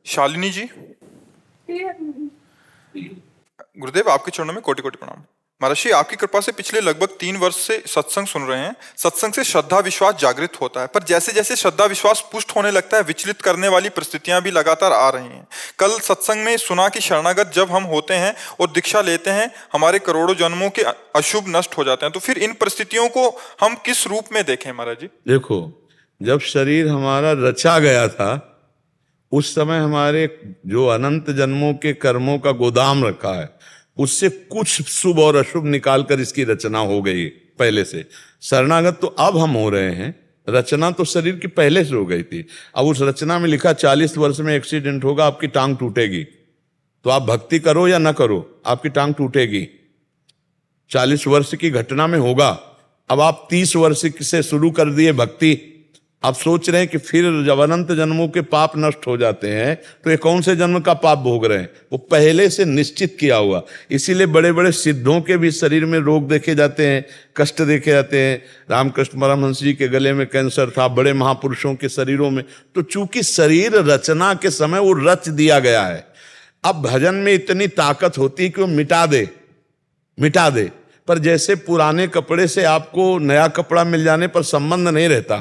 शालिनी जी, गुरुदेव आपके चरणों में कोटि कोटि प्रणाम। महर्षि, आपकी कृपा से पिछले लगभग 3 वर्ष से सत्संग सुन रहे हैं। सत्संग से श्रद्धा विश्वास जागृत होता है, पर जैसे जैसे श्रद्धा विश्वास पुष्ट होने लगता है, विचलित करने वाली परिस्थितियां भी लगातार आ रही हैं। कल सत्संग में सुना कि शरणागत जब हम होते हैं और दीक्षा लेते हैं, हमारे करोड़ों जन्मों के अशुभ नष्ट हो जाते हैं। तो फिर इन परिस्थितियों को हम किस रूप में देखें महाराज जी? देखो, जब शरीर हमारा रचा गया था उस समय हमारे जो अनंत जन्मों के कर्मों का गोदाम रखा है, उससे कुछ शुभ और अशुभ निकालकर इसकी रचना हो गई पहले से। शरणागत तो अब हम हो रहे हैं, रचना तो शरीर की पहले से हो गई थी। अब उस रचना में लिखा 40 वर्ष में एक्सीडेंट होगा, आपकी टांग टूटेगी, तो आप भक्ति करो या ना करो, आपकी टांग टूटेगी। 40 वर्ष की घटना में होगा। अब आप 30 वर्ष से शुरू कर दिए भक्ति, आप सोच रहे हैं कि फिर जब अनंत जन्मों के पाप नष्ट हो जाते हैं तो ये कौन से जन्म का पाप भोग रहे हैं? वो पहले से निश्चित किया हुआ। इसीलिए बड़े बड़े सिद्धों के भी शरीर में रोग देखे जाते हैं, कष्ट देखे जाते हैं। रामकृष्ण परमहंस जी के गले में कैंसर था, बड़े महापुरुषों के शरीरों में। तो चूंकि शरीर रचना के समय वो रच दिया गया है, अब भजन में इतनी ताकत होती है कि वो मिटा दे। पर जैसे पुराने कपड़े से आपको नया कपड़ा मिल जाने पर संबंध नहीं रहता,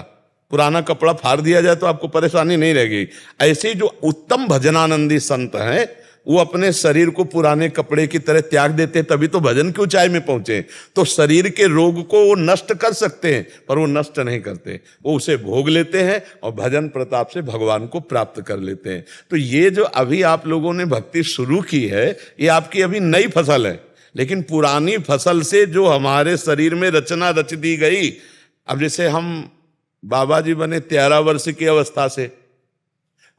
पुराना कपड़ा फाड़ दिया जाए तो आपको परेशानी नहीं रहेगी। ऐसे ही जो उत्तम भजनानंदी संत हैं, वो अपने शरीर को पुराने कपड़े की तरह त्याग देते हैं, तभी तो भजन की ऊंचाई में पहुंचे। तो शरीर के रोग को वो नष्ट कर सकते हैं, पर वो नष्ट नहीं करते, वो उसे भोग लेते हैं और भजन प्रताप से भगवान को प्राप्त कर लेते हैं। तो ये जो अभी आप लोगों ने भक्ति शुरू की है, ये आपकी अभी नई फसल है, लेकिन पुरानी फसल से जो हमारे शरीर में रचना रच दी गई। अब जैसे हम बाबा जी बने 13 वर्ष की अवस्था से,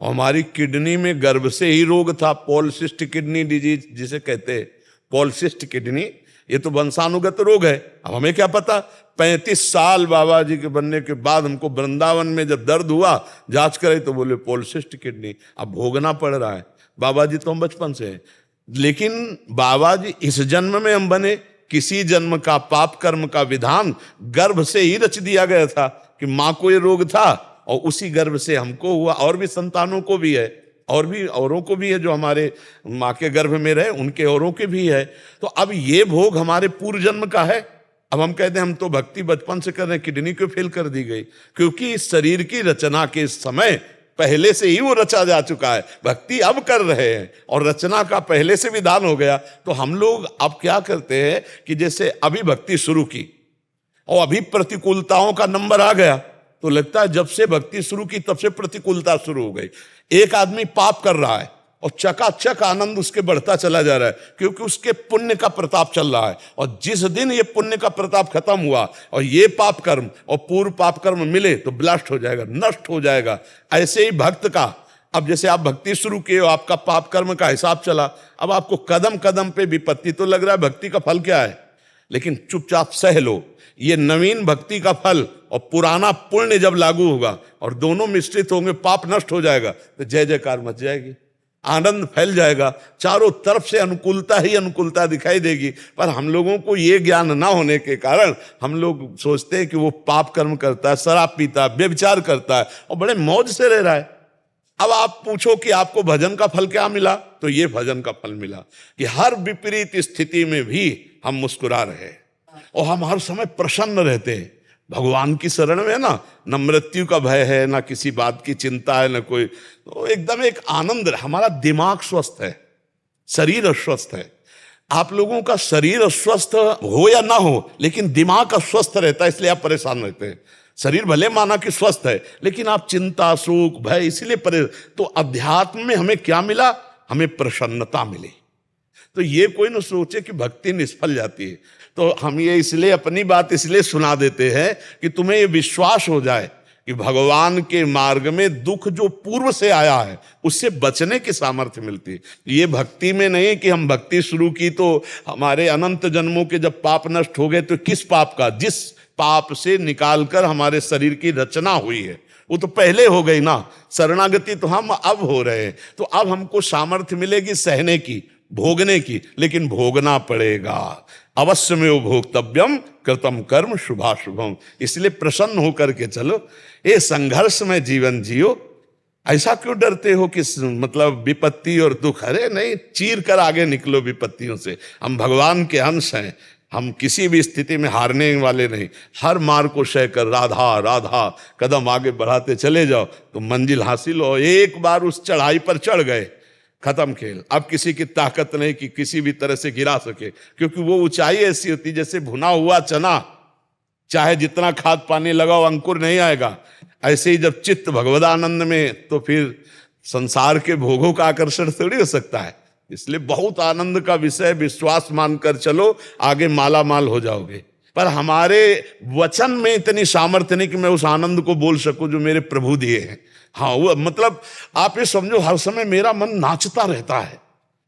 हमारी किडनी में गर्भ से ही रोग था, पॉलिसिस्ट किडनी डिजीज जिसे कहते हैं, पॉलिसिस्ट किडनी। ये तो वंशानुगत रोग है। अब हमें क्या पता, 35 साल बाबा जी के बनने के बाद हमको वृंदावन में जब दर्द हुआ, जांच करे तो बोले पॉलिसिस्ट किडनी। अब भोगना पड़ रहा है। बाबा जी तो हम बचपन से हैं, लेकिन बाबा जी इस जन्म में हम बने, किसी जन्म का पाप कर्म का विधान गर्भ से ही रच दिया गया था कि माँ को ये रोग था और उसी गर्भ से हमको हुआ। और भी संतानों को भी है, और भी औरों को भी है जो हमारे माँ के गर्भ में रहे, उनके औरों के भी है। तो अब ये भोग हमारे पूर्व जन्म का है। अब हम कहते हैं हम तो भक्ति बचपन से कर रहे हैं, किडनी क्यों फेल कर दी गई? क्योंकि इस शरीर की रचना के समय पहले से ही वो रचा जा चुका है। भक्ति अब कर रहे हैं और रचना का पहले से विधान हो गया। तो हम लोग अब क्या करते हैं कि जैसे अभी भक्ति शुरू की और अभी प्रतिकूलताओं का नंबर आ गया, तो लगता है जब से भक्ति शुरू की तब से प्रतिकूलता शुरू हो गई। एक आदमी पाप कर रहा है और चकाचक आनंद उसके बढ़ता चला जा रहा है, क्योंकि उसके पुण्य का प्रताप चल रहा है। और जिस दिन ये पुण्य का प्रताप खत्म हुआ और ये पाप कर्म और पूर्व पाप कर्म मिले तो ब्लास्ट हो जाएगा, नष्ट हो जाएगा। ऐसे ही भक्त का, अब जैसे आप भक्ति शुरू किए हो, आपका पाप कर्म का हिसाब चला, अब आपको कदम कदम पे विपत्ति, तो लग रहा है भक्ति का फल क्या है, लेकिन चुपचाप सह लो। ये नवीन भक्ति का फल और पुराना पुण्य जब लागू होगा और दोनों मिश्रित होंगे, पाप नष्ट हो जाएगा, तो जय जयकार मच जाएगी, आनंद फैल जाएगा, चारों तरफ से अनुकूलता ही अनुकूलता दिखाई देगी। पर हम लोगों को ये ज्ञान ना होने के कारण हम लोग सोचते हैं कि वो पाप कर्म करता है, शराब पीता है, व्यभिचार करता है और बड़े मौज से रह रहा है। अब आप पूछो कि आपको भजन का फल क्या मिला, तो ये भजन का फल मिला कि हर विपरीत स्थिति में भी हम मुस्कुरा रहे और हम हर समय प्रसन्न रहते हैं। भगवान की शरण में है ना, न मृत्यु का भय है, ना किसी बात की चिंता है, ना कोई, तो एकदम एक आनंद। हमारा दिमाग स्वस्थ है, शरीर अस्वस्थ है। आप लोगों का शरीर अस्वस्थ हो या ना हो, लेकिन दिमाग अस्वस्थ रहता है, इसलिए आप परेशान रहते हैं। शरीर भले माना कि स्वस्थ है, लेकिन आप चिंता, शोक, भय, इसीलिए तो अध्यात्म में हमें क्या मिला? हमें प्रसन्नता मिली। तो ये कोई न सोचे कि भक्ति निष्फल जाती है। तो हम ये इसलिए अपनी बात इसलिए सुना देते हैं कि तुम्हें ये विश्वास हो जाए कि भगवान के मार्ग में दुख जो पूर्व से आया है उससे बचने की सामर्थ्य मिलती है। ये भक्ति में नहीं कि हम भक्ति शुरू की तो हमारे अनंत जन्मों के जब पाप नष्ट हो गए, तो किस पाप का? जिस पाप से निकालकर हमारे शरीर की रचना हुई है वो तो पहले हो गई ना। शरणागति तो हम अब हो रहे हैं, तो अब हमको सामर्थ्य मिलेगी सहने की, भोगने की, लेकिन भोगना पड़ेगा। अवश्य में वो भोक्तव्यम कृतम कर्म शुभाशुभम। इसलिए प्रसन्न होकर के चलो, ये संघर्ष में जीवन जियो। ऐसा क्यों डरते हो कि मतलब विपत्ति और दुख? अरे नहीं, चीर कर आगे निकलो विपत्तियों से। हम भगवान के अंश हैं, हम किसी भी स्थिति में हारने वाले नहीं। हर मार को सह कर राधा राधा कदम आगे बढ़ाते चले जाओ तो मंजिल हासिल हो। एक बार उस चढ़ाई पर चढ़ गए, खत्म खेल। अब किसी की ताकत नहीं कि किसी भी तरह से गिरा सके, क्योंकि वो ऊंचाई ऐसी होती जैसे भुना हुआ चना, चाहे जितना खाद पानी लगाओ अंकुर नहीं आएगा। ऐसे ही जब चित्त भगवदानंद में, तो फिर संसार के भोगों का आकर्षण थोड़ी हो सकता है। इसलिए बहुत आनंद का विषय, विश्वास मानकर चलो, आगे माला माल हो जाओगे। पर हमारे वचन में इतनी सामर्थ्य नहीं कि मैं उस आनंद को बोल सकूं जो मेरे प्रभु दिए हैं। हाँ, वो मतलब आप ये समझो, हर समय मेरा मन नाचता रहता है।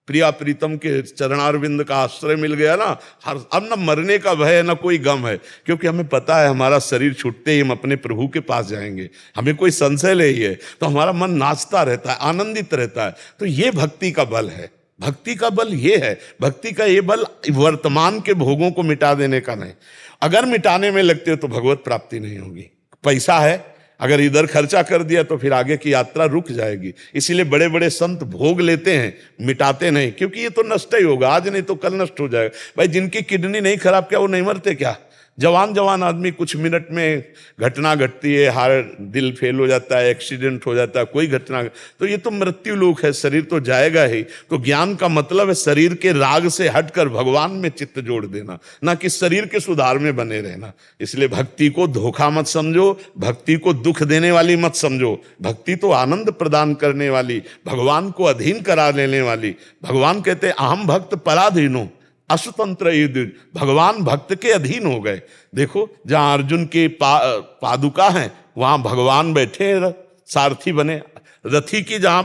प्रिया प्रीतम के चरणारविंद का आश्रय मिल गया ना, अब न मरने का भय है न कोई गम है, क्योंकि हमें पता है हमारा शरीर छूटते ही हम अपने प्रभु के पास जाएंगे। हमें कोई संशय नहीं है, तो हमारा मन नाचता रहता है, आनंदित रहता है। तो ये भक्ति का बल है। भक्ति का बल ये है, भक्ति का ये बल वर्तमान के भोगों को मिटा देने का नहीं। अगर मिटाने में लगते हो तो भगवत प्राप्ति नहीं होगी। पैसा है, अगर इधर खर्चा कर दिया तो फिर आगे की यात्रा रुक जाएगी। इसीलिए बड़े बड़े संत भोग लेते हैं, मिटाते नहीं, क्योंकि ये तो नष्ट ही होगा, आज नहीं तो कल नष्ट हो जाएगा। भाई जिनकी किडनी नहीं खराब, क्या वो नहीं मरते क्या? जवान जवान आदमी, कुछ मिनट में घटना घटती है, हार्ट दिल फेल हो जाता है, एक्सीडेंट हो जाता है, कोई घटना, तो ये तो मृत्यु लोक है, शरीर तो जाएगा ही। तो ज्ञान का मतलब है शरीर के राग से हटकर भगवान में चित्त जोड़ देना, ना कि शरीर के सुधार में बने रहना। इसलिए भक्ति को धोखा मत समझो, भक्ति को दुख देने वाली मत समझो। भक्ति तो आनंद प्रदान करने वाली, भगवान को अधीन करा लेने वाली। भगवान कहते हैं अहम भक्त पराधीनो अशुतंत्र युद्ध, भगवान भक्त के अधीन हो गए। देखो, जहां अर्जुन के पादुका हैं वहां भगवान बैठे, सारथी बने रथी की। जहां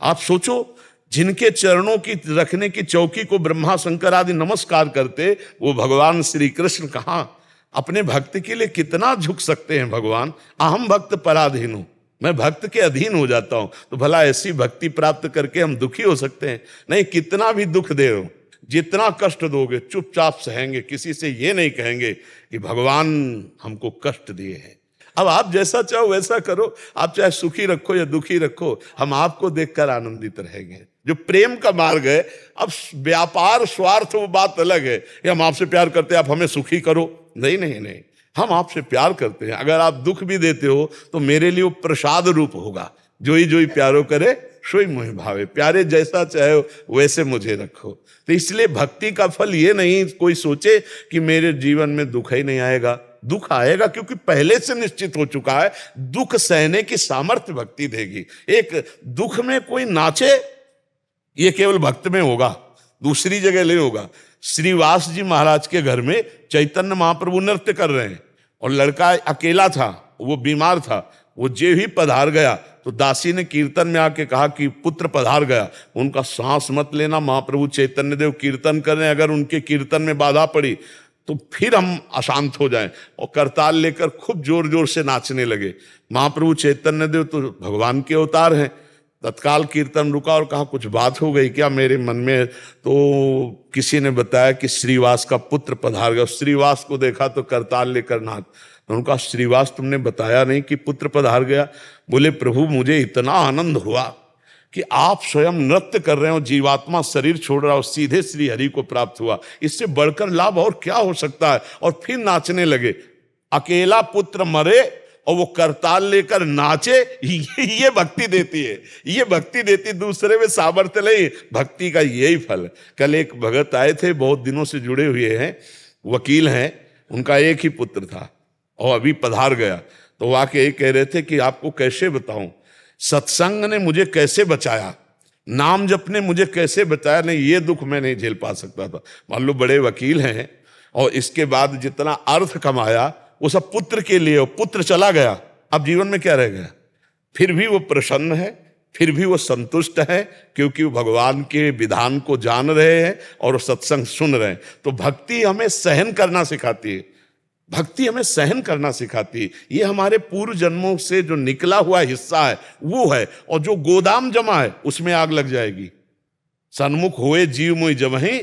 आप सोचो, जिनके चरणों की रखने की चौकी को ब्रह्मा शंकर आदि नमस्कार करते, वो भगवान श्री कृष्ण कहाँ अपने भक्त के लिए कितना झुक सकते हैं। भगवान अहम भक्त पराधीन हूं, मैं भक्त के अधीन हो जाता हूं। तो भला ऐसी भक्ति प्राप्त करके हम दुखी हो सकते हैं? नहीं, कितना भी दुख दे हो, जितना कष्ट दोगे चुपचाप सहेंगे, किसी से ये नहीं कहेंगे कि भगवान हमको कष्ट दिए हैं। अब आप जैसा चाहो वैसा करो, आप चाहे सुखी रखो या दुखी रखो, हम आपको देखकर आनंदित रहेंगे। जो प्रेम का मार्ग है, अब व्यापार स्वार्थ वो बात अलग है कि हम आपसे प्यार करते हैं आप हमें सुखी करो। नहीं नहीं नहीं, हम आपसे प्यार करते हैं। अगर आप दुख भी देते हो तो मेरे लिए वो प्रसाद रूप होगा। जो ही प्यारो करे सोई मोहि भावे, प्यारे जैसा चाहे वैसे मुझे रखो। तो इसलिए भक्ति का फल ये नहीं कोई सोचे कि मेरे जीवन में दुख ही नहीं आएगा। दुख आएगा, क्योंकि पहले से निश्चित हो चुका है। दुख सहने की सामर्थ्य भक्ति देगी। एक दुख में कोई नाचे, ये केवल भक्त में होगा, दूसरी जगह नहीं होगा। श्रीवास जी महाराज के घर में चैतन्य महाप्रभु नृत्य कर रहे हैं और लड़का अकेला था, वो बीमार था। वो जे ही पधार गया तो दासी ने कीर्तन में आके कहा कि पुत्र पधार गया। उनका सांस मत लेना, महाप्रभु चैतन्य देव कीर्तन कर रहे हैं, अगर उनके कीर्तन में बाधा पड़ी तो फिर हम अशांत हो जाएं। और करताल लेकर खूब जोर जोर से नाचने लगे। महाप्रभु चैतन्य देव तो भगवान के अवतार हैं। तत्काल कीर्तन रुका और कहा कुछ बात हो गई क्या मेरे मन में? तो किसी ने बताया कि श्रीवास का पुत्र पधार गया। श्रीवास को देखा तो करताल लेकर नाच। उनका श्रीवास तुमने बताया नहीं कि पुत्र पधार गया? बोले प्रभु मुझे इतना आनंद हुआ कि आप स्वयं नृत्य कर रहे हो, जीवात्मा शरीर छोड़ रहा हो, सीधे श्री हरि को प्राप्त हुआ। इससे बढ़कर लाभ और क्या हो सकता है? और फिर नाचने लगे। अकेला पुत्र मरे और वो करताल लेकर नाचे, ये भक्ति देती है। ये भक्ति देती, दूसरे में सामर्थ्य नहीं। भक्ति का यही फल है। कल एक भगत आए थे, बहुत दिनों से जुड़े हुए हैं, वकील हैं, उनका एक ही पुत्र था और अभी पधार गया। तो वो आके यही कह रहे थे कि आपको कैसे बताऊं, सत्संग ने मुझे कैसे बचाया, नाम जप ने मुझे कैसे बचाया। नहीं, ये दुख मैं नहीं झेल पा सकता था। मान लो बड़े वकील हैं और इसके बाद जितना अर्थ कमाया वो सब पुत्र के लिए, और पुत्र चला गया, अब जीवन में क्या रह गया? फिर भी वो प्रसन्न है, फिर भी वो संतुष्ट है, क्योंकि वो भगवान के विधान को जान रहे हैं और सत्संग सुन रहे हैं। तो भक्ति हमें सहन करना सिखाती है। भक्ति हमें सहन करना सिखाती है। ये हमारे पूर्व जन्मों से जो निकला हुआ हिस्सा है वो है, और जो गोदाम जमा है उसमें आग लग जाएगी। सन्मुख होए जीव मुई जमहि,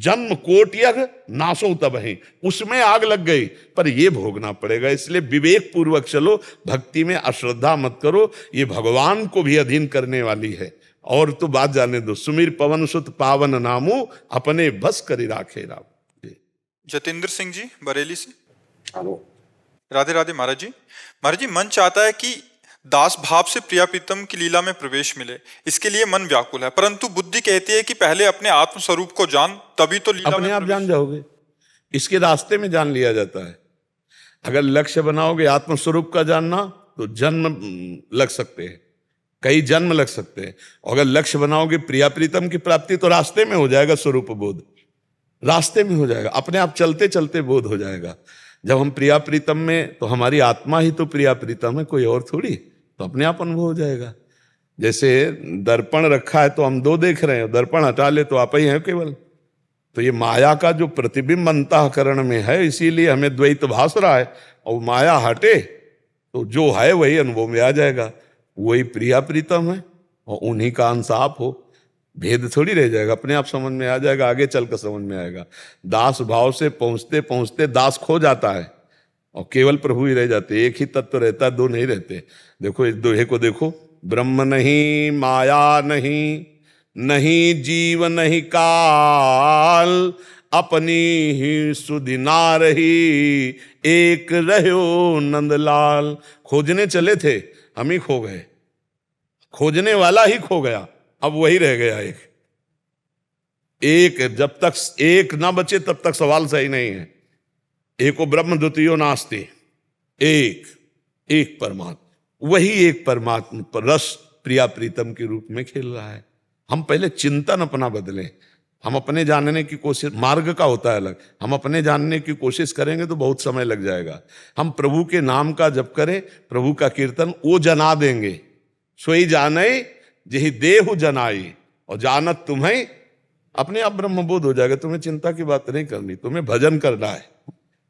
जन्म कोट यज्ञ नासो तबहि, उसमें आग लग गई, पर ये भोगना पड़ेगा। इसलिए विवेक पूर्वक चलो, भक्ति में अश्रद्धा मत करो, ये भगवान को भी अधीन करने वाली है। और तो बात जाने दो, सुमिर पवन सुत पावन नामू, अपने बस करी राखे राम। जतेंद्र सिंह जी बरेली से। राधे राधे महाराज जी। महाराज जी, मन चाहता है कि दास भाव से प्रिया प्रीतम की लीला में प्रवेश मिले, इसके लिए मन व्याकुल है, परंतु बुद्धि कहती है कि पहले अपने आत्म स्वरूप को जान, तभी तो लीला अपने में आप जान जाओगे। इसके रास्ते में जान लिया जाता है। अगर लक्ष्य बनाओगे आत्म स्वरूप का जानना, तो जन्म लग सकते हैं, कई जन्म लग सकते हैं। और अगर लक्ष्य बनाओगे प्रिया प्रीतम की प्राप्ति, तो रास्ते में हो जाएगा स्वरूप बोध, रास्ते में हो जाएगा, अपने आप चलते चलते बोध हो जाएगा। जब हम प्रिया प्रीतम में, तो हमारी आत्मा ही तो प्रिया प्रीतम है, कोई और थोड़ी, तो अपने आप अनुभव हो जाएगा। जैसे दर्पण रखा है तो हम दो देख रहे हैं, दर्पण हटा ले तो आप ही हैं केवल। तो ये माया का जो प्रतिबिंब अंतःकरण में है, इसीलिए हमें द्वैत भास रहा है। और माया हटे तो जो है वही अनुभव में आ जाएगा, वही प्रिया प्रीतम है और उन्हीं का अंश आप हो। भेद थोड़ी रह जाएगा, अपने आप समझ में आ जाएगा, आगे चलकर समझ में आएगा। दास भाव से पहुंचते पहुंचते दास खो जाता है और केवल प्रभु ही रह जाते। एक ही तत्व रहता है, दो नहीं रहते। देखो इस दोहे को देखो, ब्रह्म नहीं माया नहीं, नहीं जीव नहीं काल, अपनी ही सुधि ना रही, एक रहो नंदलाल। खोजने चले थे, हम ही खो गए, खोजने वाला ही खो गया, अब वही रह गया एक। जब तक एक ना बचे तब तक सवाल सही नहीं है। एको ब्रह्म द्वितीयो नास्ति, एक परमात्मा, वही एक परमात्मा पर रस प्रिया प्रीतम के रूप में खेल रहा है। हम पहले चिंतन अपना बदलें, हम अपने जानने की कोशिश, मार्ग का होता है अलग, हम अपने जानने की कोशिश करेंगे तो बहुत समय लग जाएगा। हम प्रभु के नाम का जप करें, प्रभु का कीर्तन, वो जना देंगे। सोई जाने जही देहु जनाई, और जानत तुम्हें, अपने आप ब्रह्मबोध हो जाएगा। तुम्हें चिंता की बात नहीं करनी, तुम्हें भजन करना है।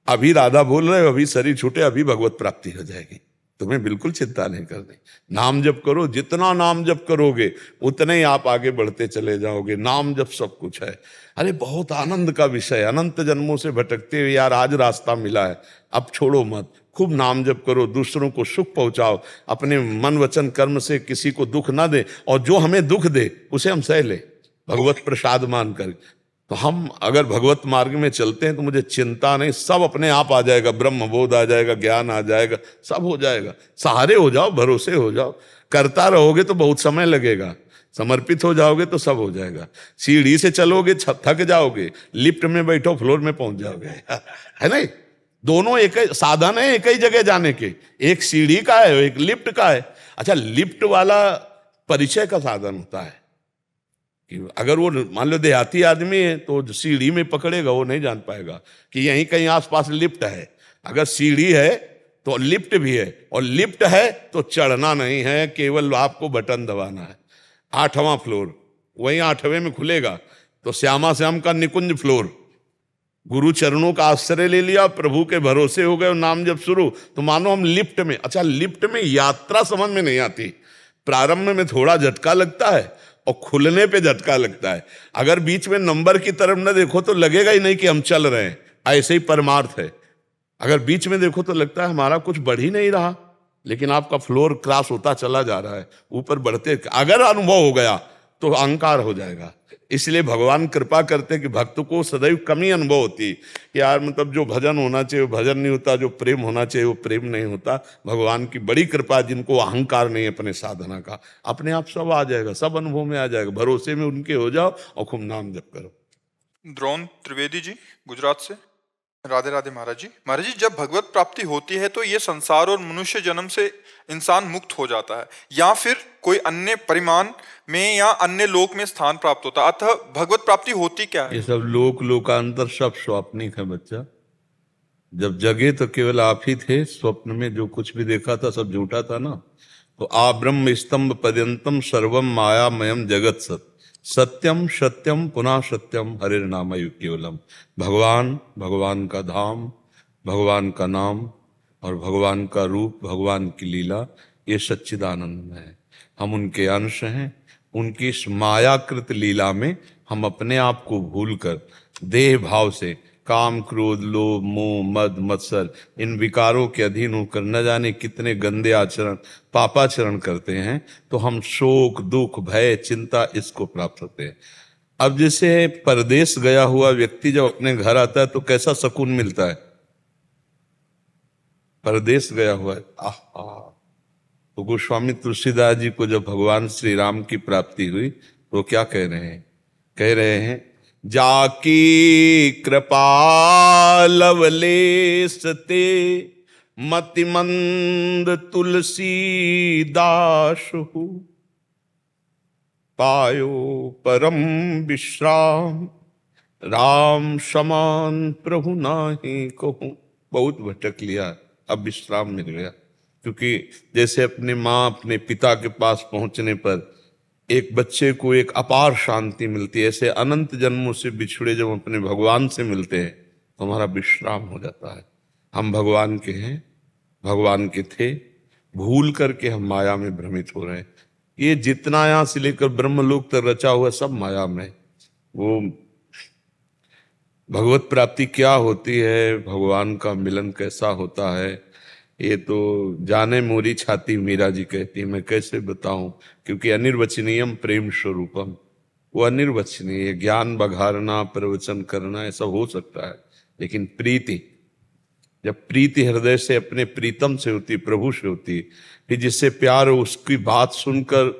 अभी राधा बोल रहे हो, अभी शरीर छूटे, अभी भगवत प्राप्ति हो जाएगी, तुम्हें बिल्कुल चिंता नहीं करनी। नाम जप करो, जितना नाम जप करोगे उतने ही आप आगे बढ़ते चले जाओगे। नाम जप सब कुछ है। अरे बहुत आनंद का विषय, अनंत जन्मों से भटकते हुए यार आज रास्ता मिला है, अब छोड़ो मत, खूब नाम जप करो, दूसरों को सुख पहुंचाओ, अपने मन वचन कर्म से किसी को दुख ना दे, और जो हमें दुख दे उसे हम सह ले, भगवत प्रसाद मान कर। तो हम अगर भगवत मार्ग में चलते हैं तो मुझे चिंता नहीं, सब अपने आप आ जाएगा, ब्रह्म बोध आ जाएगा, ज्ञान आ जाएगा, सब हो जाएगा। सहारे हो जाओ, भरोसे हो जाओ, करता रहोगे तो बहुत समय लगेगा, समर्पित हो जाओगे तो सब हो जाएगा। सीढ़ी से चलोगे थक जाओगे, लिफ्ट में बैठो फ्लोर में पहुंच जाओगे, है नहीं? दोनों एक ही साधन है, एक ही जगह जाने के, एक सीढ़ी का है, एक लिफ्ट का है। अच्छा, लिफ्ट वाला परिचय का साधन होता है कि अगर वो मान लो देहाती आदमी है तो सीढ़ी में पकड़ेगा, वो नहीं जान पाएगा कि यहीं कहीं आसपास लिफ्ट है। अगर सीढ़ी है तो लिफ्ट भी है, और लिफ्ट है तो चढ़ना नहीं है, केवल आपको बटन दबाना है। 8वां फ्लोर, वहीं 8वें में खुलेगा तो श्यामा श्याम का निकुंज फ्लोर। गुरु चरणों का आश्रय ले लिया, प्रभु के भरोसे हो गए और नाम जब शुरू, तो मानो हम लिफ्ट में। अच्छा, लिफ्ट में यात्रा समझ में नहीं आती, प्रारंभ में थोड़ा झटका लगता है और खुलने पे झटका लगता है। अगर बीच में नंबर की तरफ न देखो तो लगेगा ही नहीं कि हम चल रहे हैं, ऐसे ही परमार्थ है। अगर बीच में देखो तो लगता है हमारा कुछ बढ़ ही नहीं रहा, लेकिन आपका फ्लोर क्रॉस होता चला जा रहा है, ऊपर बढ़ते। अगर अनुभव हो गया तो अहंकार हो जाएगा। इसलिए भगवान कृपा करते कि भक्त को सदैव कमी अनुभव होती कि यार मतलब जो भजन होना चाहिए वो भजन नहीं होता, जो प्रेम होना चाहिए वो प्रेम नहीं होता। भगवान की बड़ी कृपा, जिनको अहंकार नहीं है अपने साधना का, अपने आप सब आ जाएगा, सब अनुभव में आ जाएगा। भरोसे में उनके हो जाओ और खूब नाम जप करो। द्रोण त्रिवेदी जी गुजरात से। राधे राधे महाराज जी। महाराज जी, जब भगवत प्राप्ति होती है तो ये संसार और मनुष्य जन्म से इंसान मुक्त हो जाता है, या फिर कोई अन्य परिमाण में या अन्य लोक में स्थान प्राप्त होता है। अतः भगवत प्राप्ति होती क्या है? ये सब लोक लोकांतर सब स्वप्निक है बच्चा। जब जगे तो केवल आप ही थे, स्वप्न में जो कुछ भी देखा था सब झूठा था ना। तो आ ब्रह्म स्तंभ पर्यंतम सर्वम मायामयम जगत सत, सत्यम सत्यम पुनः सत्यम हरिर नाम केवलम। भगवान, भगवान का धाम, भगवान का नाम और भगवान का रूप, भगवान की लीला, ये सच्चिदानंद है। हम उनके अंश हैं, उनकी इस मायाकृत लीला में हम अपने आप को भूलकर देह भाव से काम क्रोध लोभ मोह मद मत्सर इन विकारों के अधीन होकर न जाने कितने गंदे आचरण पापाचरण करते हैं, तो हम शोक दुख भय चिंता इसको प्राप्त होते हैं। अब जैसे परदेश गया हुआ व्यक्ति जब अपने घर आता है तो कैसा सुकून मिलता है, परदेश गया हुआ है आहा। तो गोस्वामी तुलसीदास जी को जब भगवान श्री राम की प्राप्ति हुई तो क्या कह रहे हैं, कह रहे हैं जाकी कृपा लवलेश ते मतिमंद तुलसी दास हूँ, पायो परम विश्राम राम समान प्रभु नाही कहूँ। बहुत भटक लिया, अब विश्राम मिल गया। क्योंकि जैसे अपने माँ अपने पिता के पास पहुंचने पर एक बच्चे को एक अपार शांति मिलती है, ऐसे अनंत जन्मों से बिछड़े जब अपने भगवान से मिलते हैं तो हमारा विश्राम हो जाता है। हम भगवान के हैं, भगवान के थे, भूल करके हम माया में भ्रमित हो रहे हैं। ये जितना यहां से लेकर ब्रह्मलोक तक रचा हुआ सब माया में। वो भगवत प्राप्ति क्या होती है, भगवान का मिलन कैसा होता है, ये तो जाने मोरी छाती मीरा जी कहती है, मैं कैसे बताऊं। क्योंकि अनिर्वचनीयम प्रेम स्वरूपम, वो अनिर्वचनीय, ज्ञान बघारना प्रवचन करना ऐसा हो सकता है, लेकिन प्रीति, जब प्रीति हृदय से अपने प्रीतम से होती, प्रभु से होती, फिर जिससे प्यार हो उसकी बात सुनकर,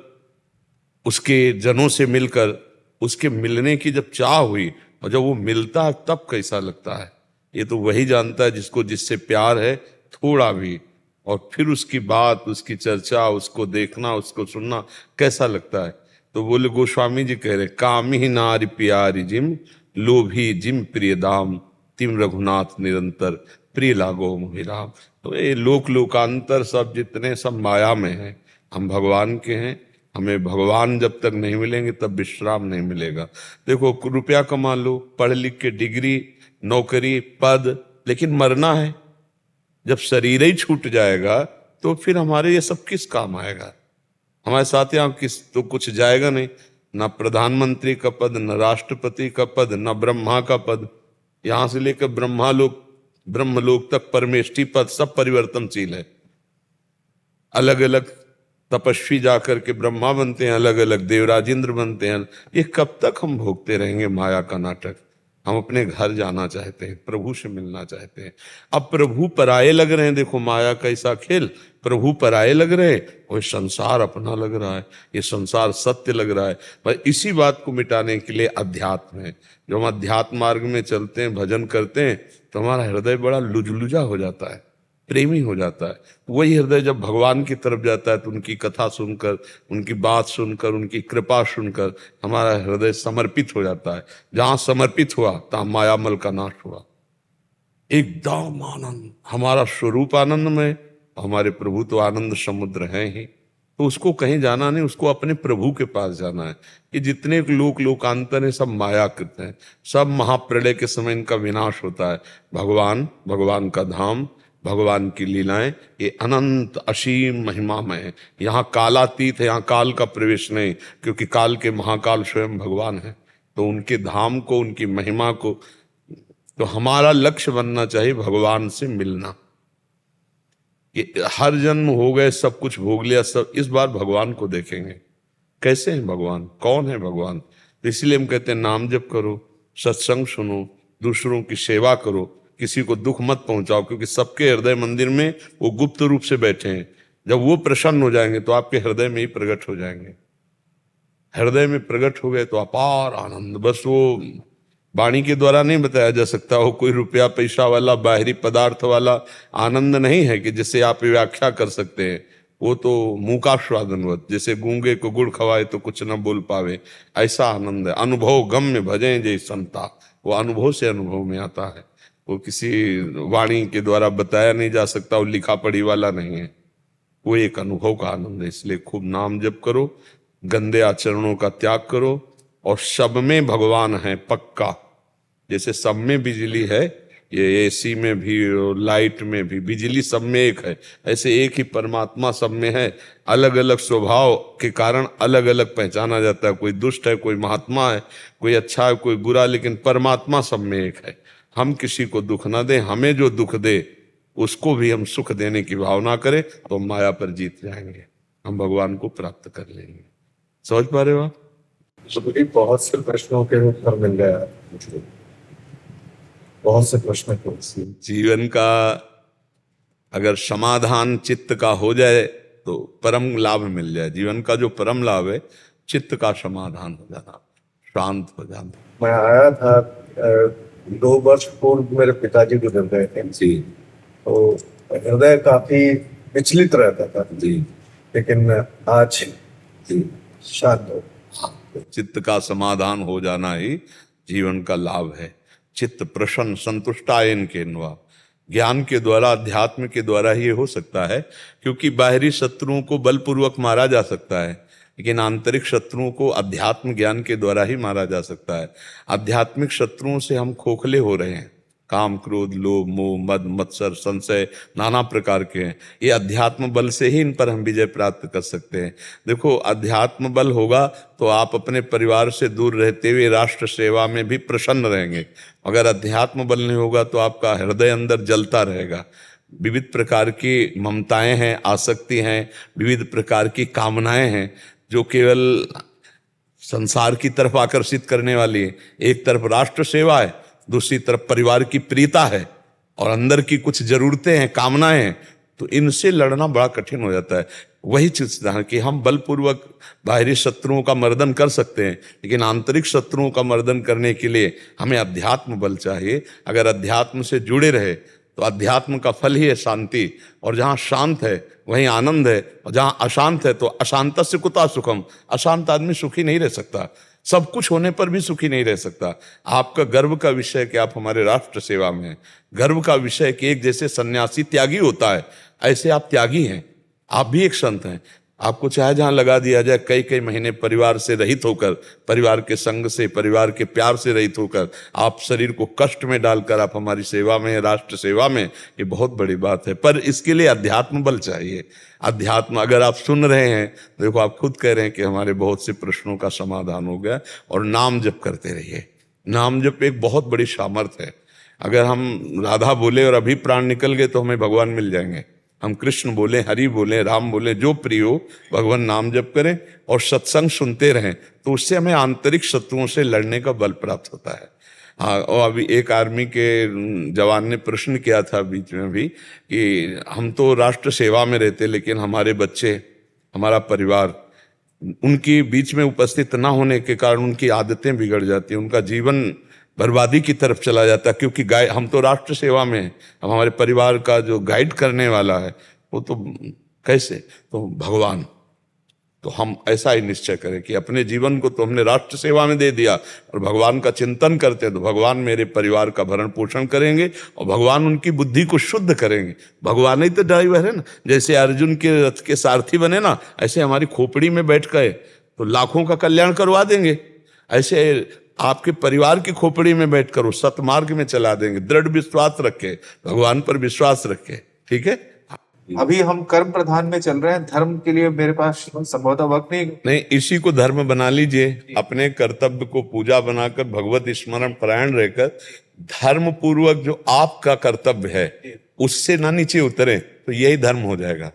उसके जनों से मिलकर, उसके मिलने की जब चाह हुई और जब वो मिलता है तब कैसा लगता है, ये तो वही जानता है जिसको जिससे प्यार है थोड़ा भी, और फिर उसकी बात, उसकी चर्चा, उसको देखना, उसको सुनना कैसा लगता है। तो बोले गोस्वामी जी कह रहे कामी नारी प्यारी जिम लोभी जिम प्रिय दाम तिम रघुनाथ निरंतर प्रिय लागो मोहिराम। तो ये लोक लोकांतर सब जितने सब माया में हैं, हम भगवान के हैं। हमें भगवान जब तक नहीं मिलेंगे तब विश्राम नहीं मिलेगा। देखो रुपया कमा लो, पढ़ लिख के डिग्री नौकरी पद, लेकिन मरना है। जब शरीर ही छूट जाएगा तो फिर हमारे ये सब किस काम आएगा, हमारे साथ यहाँ किस तो कुछ जाएगा नहीं, ना प्रधानमंत्री का पद, न राष्ट्रपति का पद, न ब्रह्मा का पद, यहां से लेकर ब्रह्मलोक तक परमेष्ठी पद सब परिवर्तनशील है। अलग अलग तपस्वी जाकर के ब्रह्मा बनते हैं, अलग अलग देवराजेंद्र बनते हैं। ये कब तक हम भोगते रहेंगे माया का नाटक। हम अपने घर जाना चाहते हैं, प्रभु से मिलना चाहते हैं। अब प्रभु पराये लग रहे हैं, देखो माया का ऐसा खेल, प्रभु पराये लग रहे हैं और संसार अपना लग रहा है, ये संसार सत्य लग रहा है। पर इसी बात को मिटाने के लिए अध्यात्म है। जब हम अध्यात्म मार्ग में चलते हैं, भजन करते हैं, तो हमारा हृदय बड़ा लुजलुजा हो जाता है, प्रेमी हो जाता है। वही हृदय जब भगवान की तरफ जाता है तो उनकी कथा सुनकर, उनकी बात सुनकर, उनकी कृपा सुनकर हमारा हृदय समर्पित हो जाता है। जहां समर्पित हुआ तहां मायामल का नाश हुआ। एकदम आनंद, हमारा स्वरूप आनंद में, हमारे प्रभु तो आनंद समुद्र हैं ही। तो उसको कहीं जाना नहीं, उसको अपने प्रभु के पास जाना है। कि जितने लोक लोकांतर है सब मायाकृत हैं, सब महाप्रलय के समय इनका विनाश होता है। भगवान, भगवान का धाम, भगवान की लीलाएं ये अनंत असीम महिमामय है। यहाँ कालातीत है, यहाँ काल का प्रवेश नहीं, क्योंकि काल के महाकाल स्वयं भगवान है। तो उनके धाम को, उनकी महिमा को, तो हमारा लक्ष्य बनना चाहिए भगवान से मिलना। ये हर जन्म हो गए, सब कुछ भोग लिया, सब इस बार भगवान को देखेंगे कैसे हैं भगवान, कौन है भगवान। तो इसलिए हम कहते हैं नाम जप करो, सत्संग सुनो, दूसरों की सेवा करो, किसी को दुख मत पहुंचाओ, क्योंकि सबके हृदय मंदिर में वो गुप्त रूप से बैठे हैं। जब वो प्रसन्न हो जाएंगे तो आपके हृदय में ही प्रकट हो जाएंगे। हृदय में प्रकट हो गए तो अपार आनंद, बस वो वाणी के द्वारा नहीं बताया जा सकता। वो कोई रुपया पैसा वाला बाहरी पदार्थ वाला आनंद नहीं है कि जिसे आप व्याख्या कर सकते हैं। वो तो मुंह का स्वादनवत, जैसे गूंगे को गुड़ खवाए तो कुछ न बोल पावे, ऐसा आनंद है। अनुभव गम्य भजें जय संता, वो अनुभव से अनुभव में आता है। वो किसी वाणी के द्वारा बताया नहीं जा सकता, वो लिखा पढ़ी वाला नहीं है, वो एक अनुभव का आनंद है। इसलिए खूब नाम जप करो, गंदे आचरणों का त्याग करो, और सब में भगवान है पक्का। जैसे सब में बिजली है ये एसी में भी और लाइट में भी, बिजली सब में एक है, ऐसे एक ही परमात्मा सब में है। अलग अलग स्वभाव के कारण अलग अलग पहचाना जाता है, कोई दुष्ट है, कोई महात्मा है, कोई अच्छा है, कोई बुरा, लेकिन परमात्मा सब में एक है। हम किसी को दुख ना दें, हमें जो दुख दे उसको भी हम सुख देने की भावना करें तो माया पर जीत जाएंगे, हम भगवान को प्राप्त कर लेंगे। समझ पा रहे हो आप? तो बहुत से प्रश्नों के उत्तर मिल गया मुझे, बहुत से प्रश्न थे। जीवन का अगर समाधान चित्त का हो जाए तो परम लाभ मिल जाए। जीवन का जो परम लाभ है चित्त का समाधान हो जाना, शांत हो जाना। मैं आया था 2 वर्ष पूर्व मेरे पिताजी गुजर गए थे जी तो हृदय काफी विचलित रहता था जी लेकिन आज जी। शांत हो। चित्त का समाधान हो जाना ही जीवन का लाभ है। चित्त प्रसन्न संतुष्टायन केनवा, ज्ञान के द्वारा, अध्यात्म के द्वारा ही हो सकता है, क्योंकि बाहरी शत्रुओं को बलपूर्वक मारा जा सकता है, लेकिन आंतरिक शत्रुओं को अध्यात्म ज्ञान के द्वारा ही मारा जा सकता है। आध्यात्मिक शत्रुओं से हम खोखले हो रहे हैं, काम क्रोध लोभ मोह मद मत्सर संशय नाना प्रकार के हैं। ये अध्यात्म बल से ही इन पर हम विजय प्राप्त कर सकते हैं। देखो, अध्यात्म बल होगा तो आप अपने परिवार से दूर रहते हुए राष्ट्र सेवा में भी प्रसन्न रहेंगे। अगर अध्यात्म बल नहीं होगा तो आपका हृदय अंदर जलता रहेगा। विविध प्रकार की ममताएं हैं, आसक्ति हैं, विविध प्रकार की कामनाएं हैं जो केवल संसार की तरफ आकर्षित करने वाली है। एक तरफ राष्ट्र सेवा है, दूसरी तरफ परिवार की प्रीता है और अंदर की कुछ जरूरतें हैं, कामनाएं हैं, तो इनसे लड़ना बड़ा कठिन हो जाता है। वही चीज है कि हम बलपूर्वक बाहरी शत्रुओं का मर्दन कर सकते हैं, लेकिन आंतरिक शत्रुओं का मर्दन करने के लिए हमें अध्यात्म बल चाहिए। अगर अध्यात्म से जुड़े रहे तो अध्यात्म का फल ही है शांति, और जहाँ शांत है वहीं आनंद है, और जहाँ अशांत है तो अशांतस्य कुतः सुखम, अशांत आदमी सुखी नहीं रह सकता, सब कुछ होने पर भी सुखी नहीं रह सकता। आपका गर्व का विषय कि आप हमारे राष्ट्र सेवा में हैं, गर्व का विषय कि एक जैसे सन्यासी त्यागी होता है ऐसे आप त्यागी हैं, आप भी एक संत हैं। आपको चाहे जहां लगा दिया जाए, कई कई महीने परिवार से रहित होकर, परिवार के संग से, परिवार के प्यार से रहित होकर, आप शरीर को कष्ट में डालकर आप हमारी सेवा में, राष्ट्र सेवा में, ये बहुत बड़ी बात है। पर इसके लिए अध्यात्म बल चाहिए। अध्यात्म अगर आप सुन रहे हैं, देखो आप खुद कह रहे हैं कि हमारे बहुत से प्रश्नों का समाधान हो गया, और नाम जप करते रहिए। नाम जप एक बहुत बड़ी सामर्थ्य है। अगर हम राधा बोले और अभी प्राण निकल गए तो हमें भगवान मिल जाएंगे। हम कृष्ण बोले, हरि बोले, राम बोले, जो प्रिय हो, भगवान नाम जप करें और सत्संग सुनते रहें, तो उससे हमें आंतरिक शत्रुओं से लड़ने का बल प्राप्त होता है। हाँ, और अभी एक आर्मी के जवान ने प्रश्न किया था बीच में भी कि हम तो राष्ट्र सेवा में रहते, लेकिन हमारे बच्चे, हमारा परिवार, उनकी बीच में उपस्थित ना होने के कारण उनकी आदतें बिगड़ जाती हैं, उनका जीवन बर्बादी की तरफ चला जाता है। क्योंकि हम तो राष्ट्र सेवा में हैं, अब हमारे परिवार का जो गाइड करने वाला है वो तो कैसे, तो भगवान। तो हम ऐसा ही निश्चय करें कि अपने जीवन को तो हमने राष्ट्र सेवा में दे दिया और भगवान का चिंतन करते हैं, तो भगवान मेरे परिवार का भरण पोषण करेंगे और भगवान उनकी बुद्धि को शुद्ध करेंगे। भगवान ही तो ड्राइवर है ना। जैसे अर्जुन के रथ के सारथी बने ना, ऐसे हमारी खोपड़ी में बैठ गए तो लाखों का कल्याण करवा देंगे। ऐसे आपके परिवार की खोपड़ी में बैठकर वो सतमार्ग में चला देंगे। दृढ़ विश्वास रखे, भगवान पर विश्वास रखे। ठीक है। अभी हम कर्म प्रधान में चल रहे हैं, धर्म के लिए मेरे पास संभवतः वक्त नहीं। इसी को धर्म बना लीजिए। अपने कर्तव्य को पूजा बनाकर, भगवत स्मरण परायण रहकर, धर्म पूर्वक जो आपका कर्तव्य है उससे ना नीचे उतरे तो यही धर्म हो जाएगा।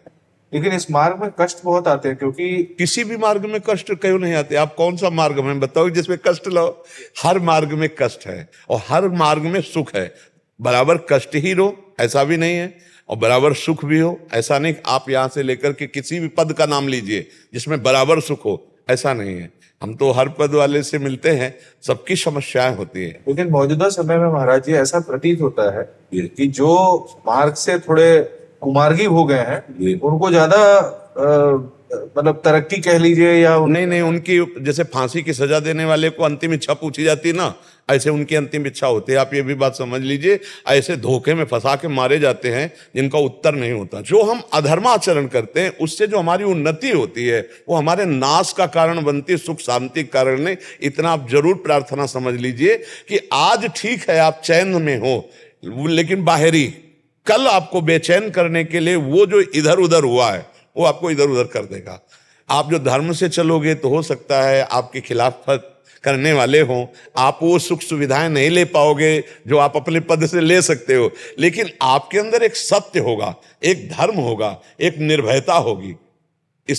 लेकिन इस मार्ग में कष्ट बहुत आते हैं, क्योंकि किसी भी मार्ग में कष्ट क्यों नहीं आते? आप कौन सा मार्ग में बताओ जिसमें कष्ट लो? हर मार्ग में कष्ट है और हर मार्ग में सुख है। बराबर कष्ट ही रो ऐसा भी नहीं है, और बराबर सुख भी हो ऐसा नहीं। आप यहां से लेकर के किसी भी पद का नाम लीजिए जिसमें बराबर सुख हो, ऐसा नहीं है। हम तो हर पद वाले से मिलते हैं, सबकी समस्याएं होती है। लेकिन मौजूदा समय में महाराज जी ऐसा प्रतीत होता है कि जो मार्ग से थोड़े कुमार्गी हो गए हैं उनको ज्यादा मतलब तरक्की कह लीजिए या नहीं, उनकी जैसे फांसी की सजा देने वाले को अंतिम इच्छा पूछी जाती है ना, ऐसे उनकी अंतिम इच्छा होती है। आप ये भी बात समझ लीजिए। ऐसे धोखे में फंसा के मारे जाते हैं जिनका उत्तर नहीं होता। जो हम अधर्माचरण करते हैं उससे जो हमारी उन्नति होती है वो हमारे नाश का कारण बनती है, सुख शांति का कारण नहीं। इतना आप जरूर प्रार्थना समझ लीजिए कि आज ठीक है आप चैन में हो, लेकिन बाहरी। कल आपको बेचैन करने के लिए वो जो इधर उधर हुआ है वो आपको इधर उधर कर देगा। आप जो धर्म से चलोगे तो हो सकता है आपके खिलाफत करने वाले हों, आप वो सुख सुविधाएं नहीं ले पाओगे जो आप अपने पद से ले सकते हो, लेकिन आपके अंदर एक सत्य होगा, एक धर्म होगा, एक निर्भयता होगी।